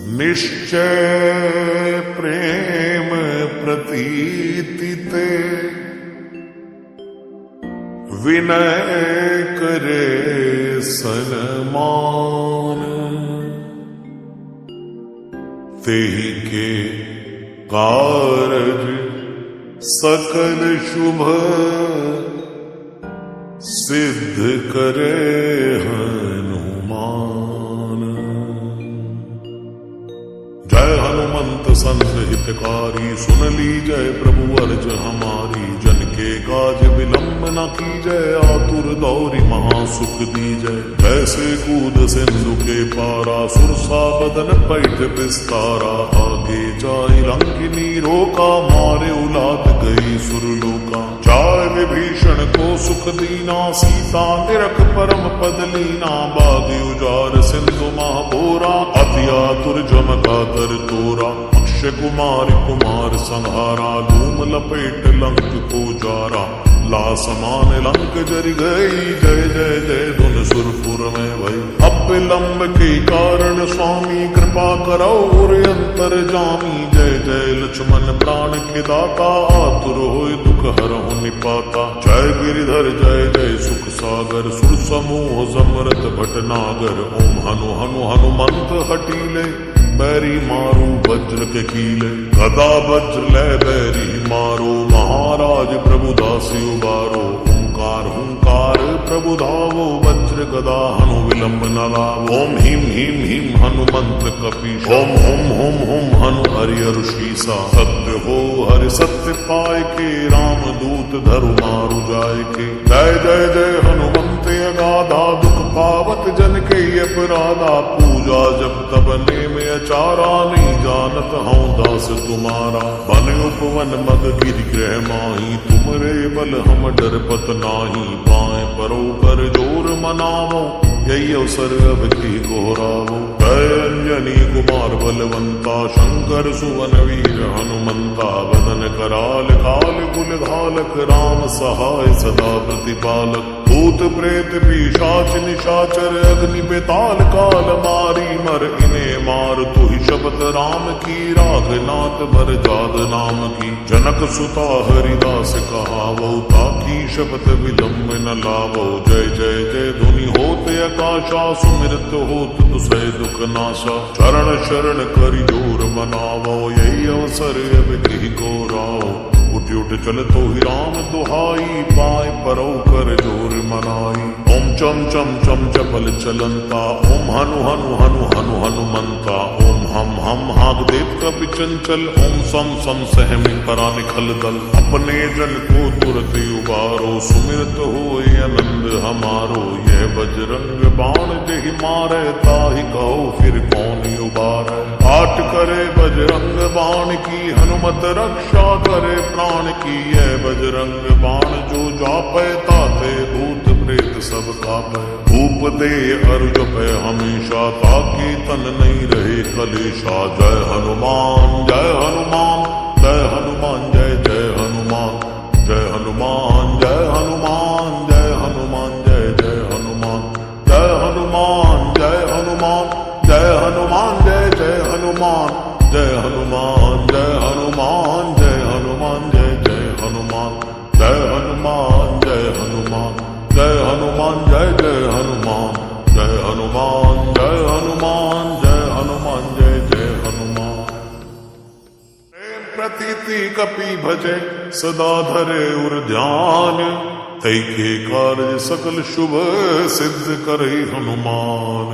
निश्चय प्रेम प्रतीति ते, विनय करे सन्मान। तेहि के कारज सकल शुभ, सिद्ध करे हनुमान। जय हनुमंत संत हितकारी, सुन लीजय प्रभु अर्ज हमारी। जन के काज विलंब न कीजय, आतुर दौरी महासुख दीजय। जैसे कूद सिंधु के पारा, सुरसा बदन पैठ विस्तारा। आगे जाय लंकिनी रोका, मारे उलाद गई सुरलोका। जाय विभीषण को सुख दीना, सीता निरख परम पद लीना। बागी उजार सिंधु महाबोरा, अति आतुर जमका तर तोरा। अक्षय कुमार कुमार संहारा, धूम लपेट लंक को जारा। ला समान लंक जरि गई, जय जय जय धुन सुरपुर में भई। अब विलंब के कारण स्वामी, कृपा करो और अंतर जामी। जय जय लक्ष्मण प्राण के दाता, आतुर होय दुख हरहु निपाता। जय गिरिधर जय जय सुख सागर, सुर समूह समरथ भटनागर। ओम हनु हनु हनुमंत हटीले, बैरी मारू वज्र के कीले। गदा वज्र ले बैरी मारो, महाराज प्रभु दासी उबारो। ओंकार हुंकार प्रभु धावो, वज्र गदा हनु विलंब न लावो। ओम ह्रीं ह्रीं ह्रीं हनुमंत कपीश, ओम हुम हुम हुम हनु हरि ऋषिसा। सत्य हो हरि सत्य पाय के, राम दूत धरु मारु जाय के। जय जय जय हनुमंत अगाधा, दुख पावत जन के अपराधा। पूजा जब तब ने में अचारा, नहीं जानत हूँ दास तुम्हारा। बन उपवन मग गिरि गृह माही, तुमरे बल हम डरपत नाही। पाए परो कर जोर मनावो, यही अवसर अब की गोहरावो। जय अंजनी कुमार बलवंता, शंकर सुवन वीर हनुमंता। वदन कराल काल कुल घालक, राम सहाय सदा प्रतिपालक। भूत प्रेत पिशाच निशाचर, अग्नि बेताल काल मारी। मर इने मार तु ही शपथ राम की, राघनाथ भर जाद नाम की। जनक सुता हरिदास कहावो, ताकी शपथ विलंब न लावो। जय जय जय धुनि होत आकाशा, सुमिरत होत तुसै दुख नाशा। चरण शरण करि जोर मनावो, यही अवसर अब की गोराओ। उठ उठ चल तो ही राम दुहाई, पाए परो कर जोर मनाई। ओम चम चम चम चपल चलंता, ओम हनु हनु हनु हनु हनुमंता। ओम हम हाग देव कपि चंचल, ओम सम सम सहमि परा निखल दल। अपने जन को तुरत उबारो, सुमिरत होए आनंद हमारो। यह बजरंग बाण जेहि मारे, ताहि कहो फिर कौन उबारे। आट करे बजरंग बाण की, हनुमत रक्षा करे प्राण की। यह बजरंग बाण जो जापै, ताते भूत प्रेत सब कापै। भूप दे अर्ज पे हमेशा, ताकि तन नहीं रहे कलेशा। जय हनुमान जय हनुमान, जय हनुमान जय जय हनुमान। जय हनुमान जय हनुमान, जय हनुमान जय जय हनुमान। जय हनुमान जय हनुमान, जय हनुमान जय जय हनुमान। जय हनुमान जय हनुमान, जय हनुमान जय जय हनुमान। जय हनुमान जय हनुमान, जय हनुमान जय जय हनुमान। जय हनुमान जय हनुमान, जय हनुमान जय जय हनुमान। प्रेम प्रतीति कपि भजे, सदा धरे उर ध्यान। तै के कार्य सकल शुभ, सिद्ध करे हनुमान।